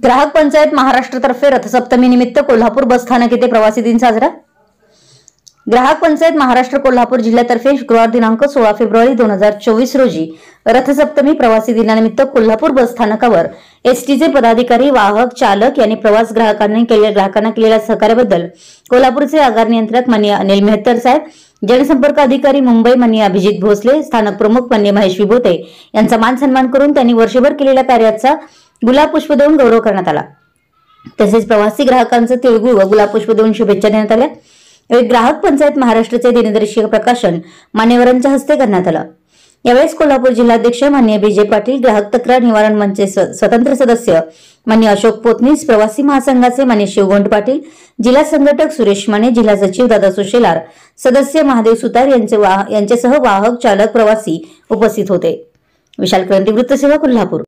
ग्राहक पंचायत महाराष्ट्रतर्फे रथसप्तमी निमित्त कोल्हापूर बस स्थानक येथे प्रवासी दिन साजरा। ग्राहक पंचायत महाराष्ट्र कोल्हापूर जिल्ह्यातर्फे शुक्रवार दिनांक 16 फेब्रुवारी 2024 रोजी रथसप्तमी प्रवासी दिनानिमित्त कोल्हापूर बस स्थानकावर एसटीचे पदाधिकारी, वाहक, चालक यांनी प्रवास ग्राहकांना केलेल्या सहकार्याबद्दल कोल्हापूरचे आगार नियंत्रक माननीय अनिल मेहतर साहेब, जनसंपर्क अधिकारी मुंबई माननीय अभिजित भोसले, स्थानक प्रमुख माननीय महेश विभूते यांचा मान सन्मान करून त्यांनी वर्षभर केलेल्या कार्याचा गुलाब पुष्प देऊन गौरव करण्यात आला। तसेच प्रवासी ग्राहकांचे तिळगुळ व गुलाब पुष्प देऊन शुभेच्छा देण्यात आल्या। यावेळी ग्राहक पंचायत महाराष्ट्राचे दिनदर्शिका प्रकाशन मान्यवरांच्या हस्ते करण्यात आलं। यावेळी कोल्हापूर जिल्हाध्यक्ष माननीय बीजे पाटील, ग्राहक तक्रार निवारण मंचचे स्वतंत्र सदस्य माननीय अशोक पोतनीस, प्रवासी महासंघाचे माननीय शिवगोंड पाटील, जिल्हा संघटक सुरेश माने, जिल्हा सचिव दादा सुशेलार, सदस्य महादेव सुतार यांच्यासह वाहक, चालक, प्रवासी उपस्थित होते। विशाल क्रांती वृत्तसेवा कोल्हापूर।